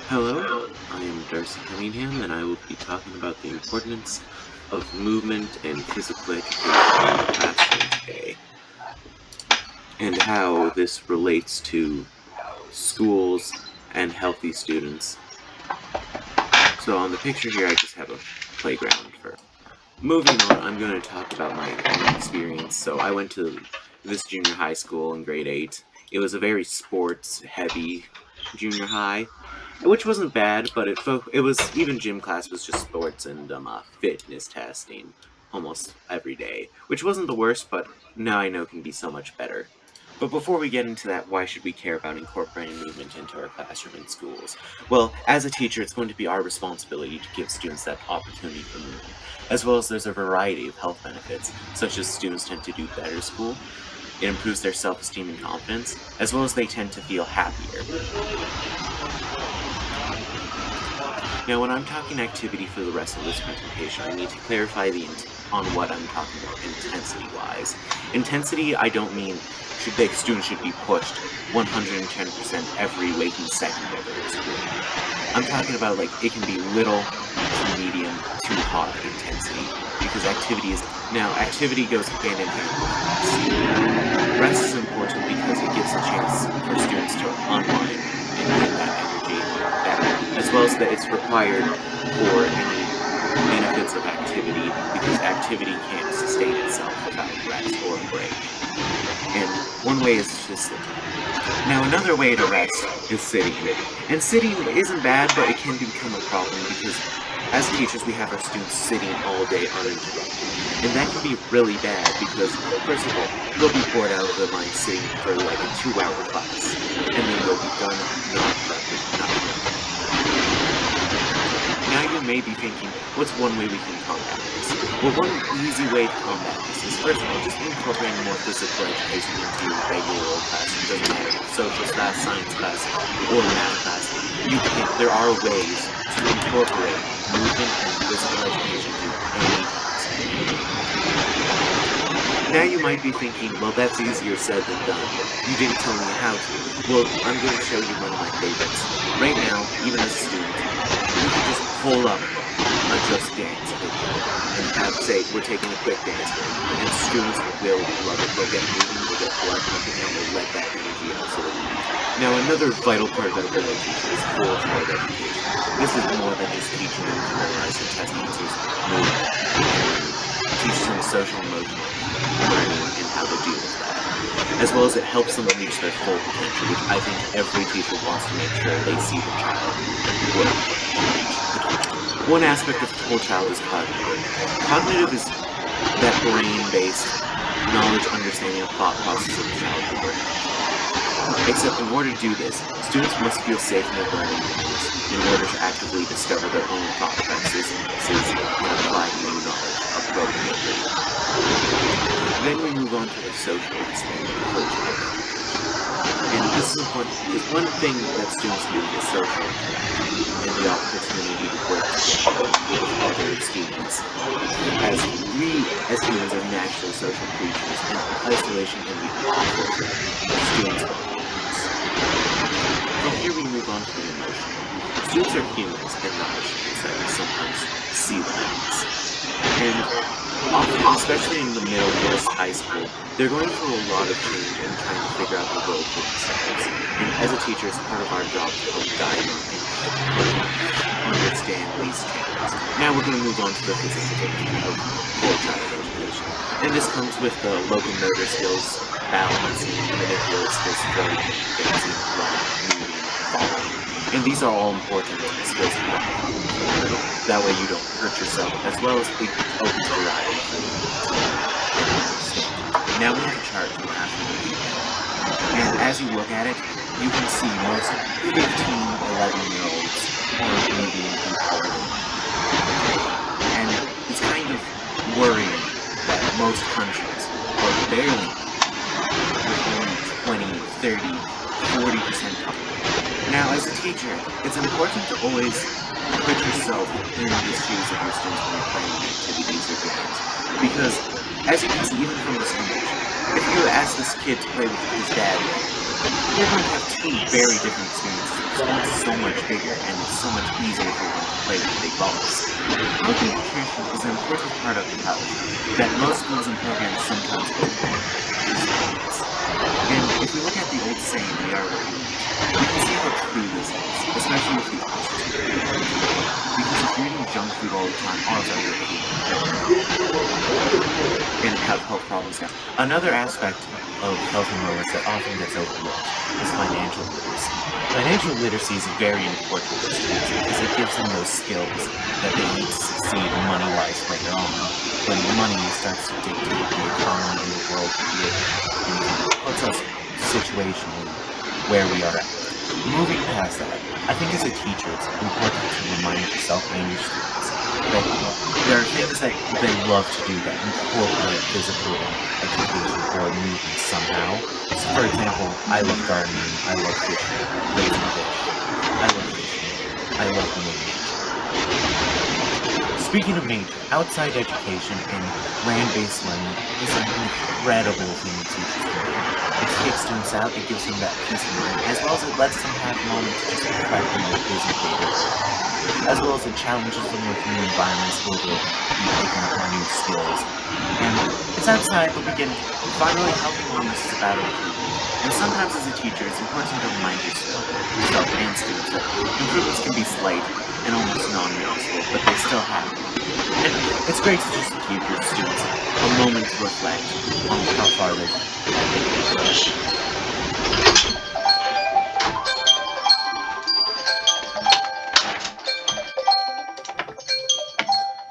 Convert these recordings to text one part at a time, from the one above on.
Hello, I am Darcy Cunningham, and I will be talking about the importance of movement and physical education in the classroom today, and how this relates to schools and healthy students. So on the picture here, I just have a playground for. Moving on, I'm going to talk about my own experience. So I went to this junior high school in grade 8. It was a very sports-heavy junior high, which wasn't bad, but it was, even gym class was just sports and fitness testing almost every day, which wasn't the worst, but now I know can be so much better. But before we get into that, why should we care about incorporating movement into our classroom and schools? Well, as a teacher, it's going to be our responsibility to give students that opportunity for movement, as well as there's a variety of health benefits, such as students tend to do better at school, it improves their self-esteem and confidence, as well as they tend to feel happier. Now, when I'm talking activity for the rest of this presentation, I need to clarify on what I'm talking about intensity-wise. Intensity, I don't mean students should be pushed 110% every waking second of their school. I'm talking about, like, it can be little to medium to high intensity, because activity goes hand in hand with rest. Rest is important because it gives a chance for students to unwind and get that energy back, as well as that it's required for any benefits of activity, because activity can't sustain itself without rest or a break. And one way is to sit. Now, another way to rest is sitting. And sitting isn't bad, but it can become a problem because as teachers, we have our students sitting all day uninterrupted. And that can be really bad because, first of all, they'll be bored out of their mind sitting for like a 2-hour class. And then they'll be done, not productive, not learning. Now you may be thinking, what's one way we can combat this? Well, one easy way to combat this is, first of all, just incorporating more physical education into your regular old class. It doesn't matter if it's social class, science class, or math class. There are ways to incorporate movement and physical education into any class. Now you might be thinking, well, that's easier said than done. You didn't tell me how to. Well, I'm going to show you one of my favorites. Right now, even as a student, you can just pull up a Just Dance video and say, we're taking a quick dance break. And students will love it. They'll get moving, they'll get blood pumping, and they'll let that energy out. Now, another vital part of education is whole-child education. This is more than just teaching them to memorize and test answers. Teach them social emotional learning and how to deal with that, as well as it helps them reach their full potential, which I think every teacher wants to make sure they see the child work and reach potential. One aspect of the whole child is cognitive. Cognitive is that brain-based knowledge, understanding, and thought process of the child who learns. Except in order to do this, students must feel safe in their learning environments in order to actively discover their own thought processes and apply new knowledge appropriately. Then we move on to the social aspect of whole-child education. And this is important because one thing that students need is social interaction and the opportunity to work together with other students. As we, as humans, are natural social creatures, and isolation can be awful for students. From here we move on to the emotional. Students are humans and not machines that we sometimes see them as. And often, especially in the middle years, high school, they're going through a lot of change and trying to figure out the world for themselves. And as a teacher, it's part of our job to help guide them and understand these changes. Now we're going to move on to the physical of whole-child education. And this comes with the locomotor skills, balancing, manipulative skills, floating, dancing, running, moving, falling. And these are all important skills to have. That way you don't hurt yourself, as well as it opens variety for you. Now we have a chart from after the weekend. And as you look at it, you can see most 15, 11-year-olds are moving empowered. And it's kind of worrying that most countries are barely with only 20, 30, 40% population. Now, as a teacher, it's important to always put yourself in the shoes of your students when you're playing activities or games. Because, as you can see, even from this image, if you ask this kid to play with his dad, they're going to have two very different experiences with one's so much bigger and it's so much easier for one to play with big balls. Healthy nutrition is an important part of health that most schools and programs sometimes overlook. And if we look at the old saying, we are what we eat, we can see how true this is, especially with the options we are eating today. Because if you're eating junk food all the time, odds are you're eating and have health problems now. Another aspect of health and wellness that often gets overlooked is financial literacy. Financial literacy is very important for students because it gives them those skills that they need to succeed money-wise later on, when money starts to dictate the economy in the world we live in and puts us situationally where we are at. Moving past that, I think as a teacher it's important to remind yourself and your students that there are things that they love to do that incorporate physical education or movement somehow. So for example, I love gardening, I love fishing, raising fish, I love fishing, I love being in nature. Speaking of nature, outside education and land-based learning is an incredible thing teachers can do. It takes students out, it gives them that peace of mind, as well as it lets them have moments to just reflect on their busy day-to-day, as well as it challenges them with new environments where they'll be picking up on new skills. And it's outside, but again, finally, health and wellness is about improvement. And sometimes as a teacher, it's important to remind yourself and students that improvements can be slight and almost non-noticeable, but they still happen. And it's great to just give your students a moment to reflect on how far they've come.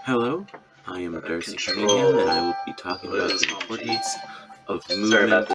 Hello, I am Darcy Cunningham, and I will be talking about the importance of movement